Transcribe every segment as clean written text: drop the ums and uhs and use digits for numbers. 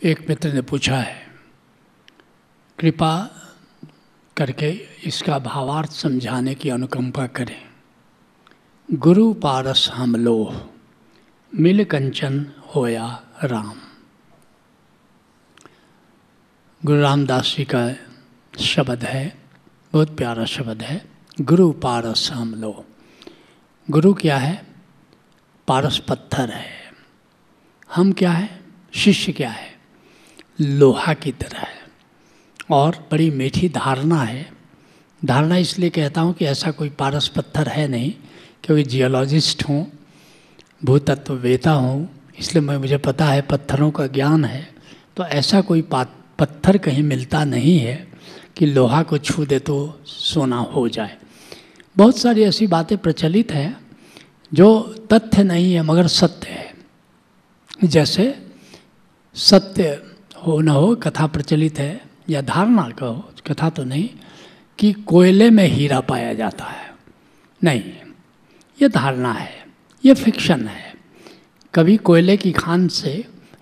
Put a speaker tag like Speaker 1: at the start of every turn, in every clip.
Speaker 1: एक मित्र ने पूछा है, कृपा करके इसका भावार्थ समझाने की अनुकंपा करें। गुरु पारस हम लोह, मिल कंचन होया राम। गुरु रामदास जी का शब्द है, बहुत प्यारा शब्द है। गुरु पारस हम लोह। गुरु क्या है? पारस पत्थर है। हम क्या है? शिष्य क्या है? लोहा की तरह है। और बड़ी मीठी धारणा है। धारणा इसलिए कहता हूँ कि ऐसा कोई पारस पत्थर है नहीं, क्योंकि जियोलॉजिस्ट हूँ, भूतत्ववेता हूँ, इसलिए मुझे पता है, पत्थरों का ज्ञान है। तो ऐसा कोई पत्थर कहीं मिलता नहीं है कि लोहा को छू दे तो सोना हो जाए। बहुत सारी ऐसी बातें प्रचलित हैं जो तथ्य नहीं है मगर सत्य है। जैसे सत्य हो न हो, कथा प्रचलित है, या धारणा कहो, कथा तो नहीं, कि कोयले में हीरा पाया जाता है। नहीं, ये धारणा है, ये फिक्शन है। कभी कोयले की खान से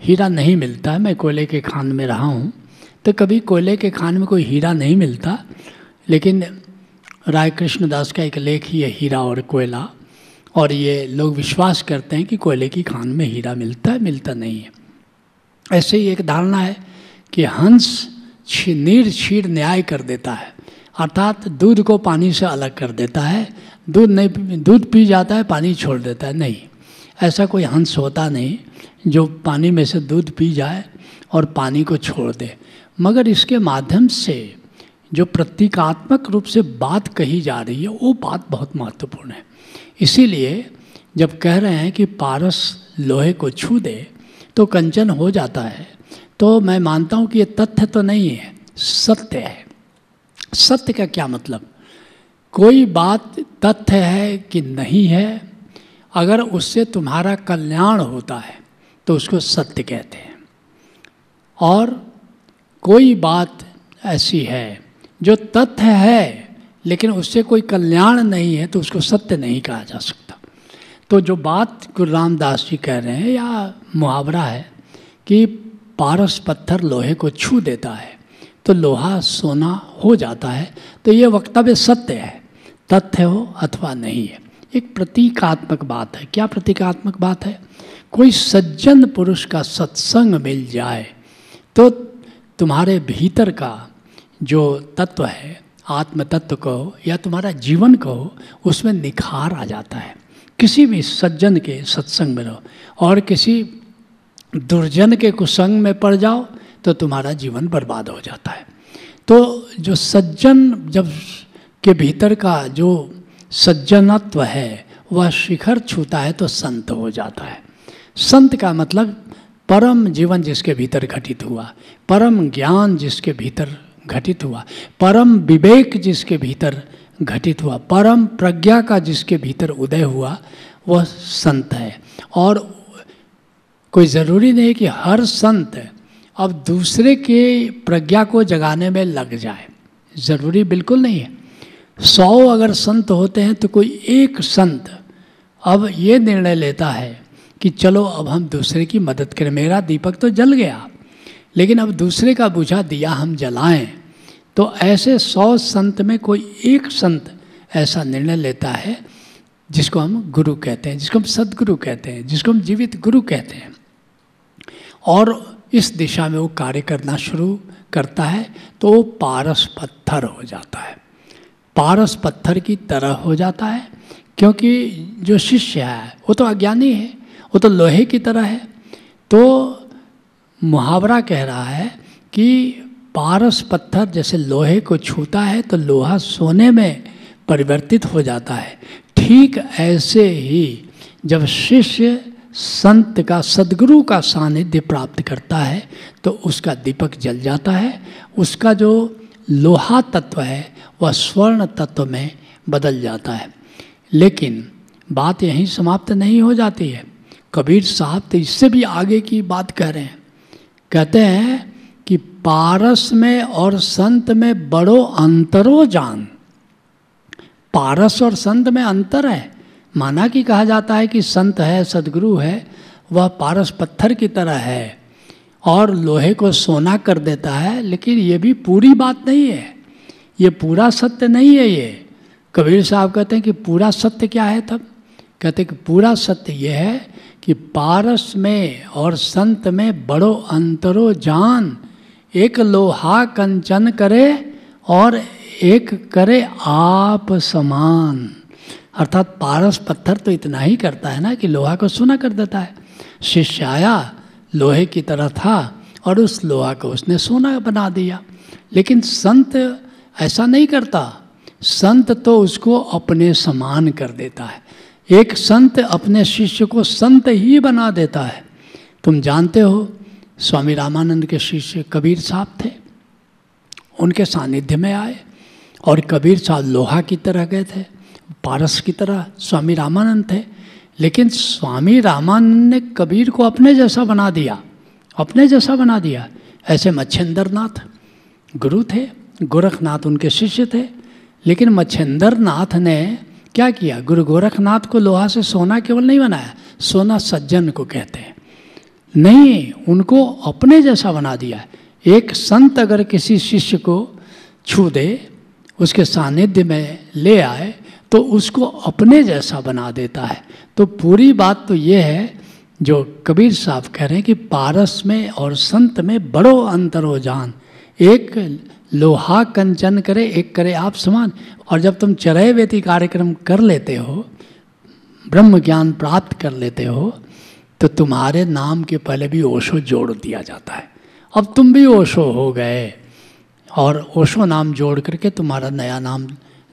Speaker 1: हीरा नहीं मिलता है। मैं कोयले के खान में रहा हूँ, तो कभी कोयले के खान में कोई हीरा नहीं मिलता। लेकिन राय कृष्णदास का एक लेख ही है, हीरा और कोयला, और ये लोग विश्वास करते हैं कि कोयले की खान में हीरा मिलता है, मिलता नहीं है। ऐसे ही एक धारणा है कि हंस नीर क्षीर न्याय कर देता है, अर्थात दूध को पानी से अलग कर देता है। दूध पी जाता है, पानी छोड़ देता है। नहीं, ऐसा कोई हंस होता नहीं जो पानी में से दूध पी जाए और पानी को छोड़ दे। मगर इसके माध्यम से जो प्रतीकात्मक रूप से बात कही जा रही है, वो बात बहुत महत्वपूर्ण है। इसीलिए जब कह रहे हैं कि पारस लोहे को छू दे तो कंचन हो जाता है, तो मैं मानता हूँ कि ये तथ्य तो नहीं है, सत्य है। सत्य का क्या मतलब? कोई बात तथ्य है कि नहीं है, अगर उससे तुम्हारा कल्याण होता है तो उसको सत्य कहते हैं। और कोई बात ऐसी है जो तथ्य है लेकिन उससे कोई कल्याण नहीं है तो उसको सत्य नहीं कहा जा सकता। तो जो बात गुरु रामदास जी कह रहे हैं, या मुहावरा है कि पारस पत्थर लोहे को छू देता है तो लोहा सोना हो जाता है, तो ये वक्तव्य सत्य है, तथ्य हो अथवा नहीं है। एक प्रतीकात्मक बात है। क्या प्रतीकात्मक बात है? कोई सज्जन पुरुष का सत्संग मिल जाए तो तुम्हारे भीतर का जो तत्व है, आत्म तत्व कहो या तुम्हारा जीवन कहो, उसमें निखार आ जाता है। किसी भी सज्जन के सत्संग में रहो और किसी दुर्जन के कुसंग में पड़ जाओ तो तुम्हारा जीवन बर्बाद हो जाता है। तो जो सज्जन जब के भीतर का जो सज्जनत्व है वह शिखर छूता है तो संत हो जाता है। संत का मतलब परम जीवन जिसके भीतर घटित हुआ, परम ज्ञान जिसके भीतर घटित हुआ, परम विवेक जिसके भीतर घटित हुआ, परम प्रज्ञा का जिसके भीतर उदय हुआ, वह संत है। और कोई ज़रूरी नहीं कि हर संत अब दूसरे के प्रज्ञा को जगाने में लग जाए, ज़रूरी बिल्कुल नहीं है। 100 अगर संत होते हैं तो कोई एक संत अब ये निर्णय लेता है कि चलो अब हम दूसरे की मदद करें। मेरा दीपक तो जल गया, लेकिन अब दूसरे का बुझा दिया हम जलाएं। तो ऐसे 100 संत में कोई एक संत ऐसा निर्णय लेता है जिसको हम गुरु कहते हैं, जिसको हम सद्गुरु कहते हैं, जिसको हम जीवित गुरु कहते हैं। और इस दिशा में वो कार्य करना शुरू करता है तो वो पारस पत्थर हो जाता है, पारस पत्थर की तरह हो जाता है। क्योंकि जो शिष्य है वो तो अज्ञानी है, वो तो लोहे की तरह है। तो मुहावरा कह रहा है कि पारस पत्थर जैसे लोहे को छूता है तो लोहा सोने में परिवर्तित हो जाता है। ठीक ऐसे ही जब शिष्य संत का, सद्गुरु का सानिध्य प्राप्त करता है तो उसका दीपक जल जाता है, उसका जो लोहा तत्व है वह स्वर्ण तत्व में बदल जाता है। लेकिन बात यहीं समाप्त नहीं हो जाती है। कबीर साहब तो इससे भी आगे की बात कह रहे हैं। कहते हैं कि पारस में और संत में बड़ो अंतरो जान। पारस और संत में अंतर है। माना कि कहा जाता है कि संत है, सद्गुरु है, वह पारस पत्थर की तरह है, और लोहे को सोना कर देता है, लेकिन ये भी पूरी बात नहीं है, ये पूरा सत्य नहीं है। ये कबीर साहब कहते हैं कि पूरा सत्य क्या है, तब कहते हैं कि पूरा सत्य ये है कि पारस में और संत में बड़ो अंतरो जान, एक लोहा कंचन करे और एक करे आप समान। अर्थात पारस पत्थर तो इतना ही करता है ना कि लोहा को सोना कर देता है। शिष्य आया, लोहे की तरह था और उस लोहा को उसने सोना बना दिया। लेकिन संत ऐसा नहीं करता, संत तो उसको अपने समान कर देता है। एक संत अपने शिष्य को संत ही बना देता है। तुम जानते हो स्वामी रामानंद के शिष्य कबीर साहब थे, उनके सानिध्य में आए और कबीर साहब लोहा की तरह गए थे, पारस की तरह स्वामी रामानंद थे। लेकिन स्वामी रामानंद ने कबीर को अपने जैसा बना दिया, अपने जैसा बना दिया। ऐसे मच्छिंद्रनाथ गुरु थे, गोरखनाथ उनके शिष्य थे, लेकिन मच्छिंद्रनाथ ने क्या किया, गुरु गोरखनाथ को लोहा से सोना केवल नहीं बनाया, सोना सज्जन को कहते हैं, नहीं, उनको अपने जैसा बना दिया। एक संत अगर किसी शिष्य को छू दे, उसके सानिध्य में ले आए, तो उसको अपने जैसा बना देता है। तो पूरी बात तो ये है जो कबीर साहब कह रहे हैं कि पारस में और संत में बड़ो अंतरो जान, एक लोहा कंचन करे एक करे आप समान। और जब तुम चरैवेति कार्यक्रम कर लेते हो, ब्रह्म ज्ञान प्राप्त कर लेते हो, तो तुम्हारे नाम के पहले भी ओशो जोड़ दिया जाता है। अब तुम भी ओशो हो गए और ओशो नाम जोड़ करके तुम्हारा नया नाम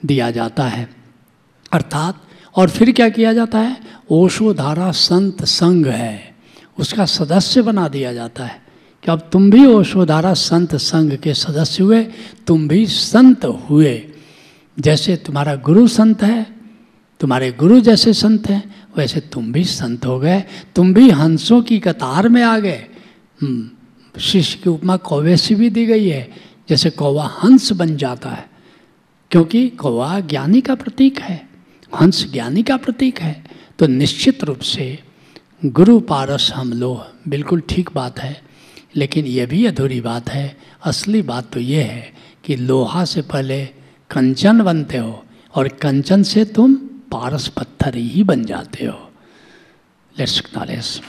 Speaker 1: दिया जाता है। अर्थात और फिर क्या किया जाता है, ओशो धारा संत संघ है, उसका सदस्य बना दिया जाता है कि अब तुम भी ओशो धारा संत संघ के सदस्य हुए, तुम भी संत हुए। जैसे तुम्हारा गुरु संत है, तुम्हारे गुरु जैसे संत हैं, वैसे तुम भी संत हो गए, तुम भी हंसों की कतार में आ गए। शिष्य की उपमा कौवे से भी दी गई है, जैसे कौवा हंस बन जाता है, क्योंकि कौवा ज्ञानी का प्रतीक है, हंस ज्ञानी का प्रतीक है। तो निश्चित रूप से गुरु पारस हम लोग, बिल्कुल ठीक बात है, लेकिन ये भी अधूरी बात है। असली बात तो ये है कि लोहा से पहले कंचन बनते हो और कंचन से तुम पारस पत्थर ही बन जाते हो। Let's acknowledge.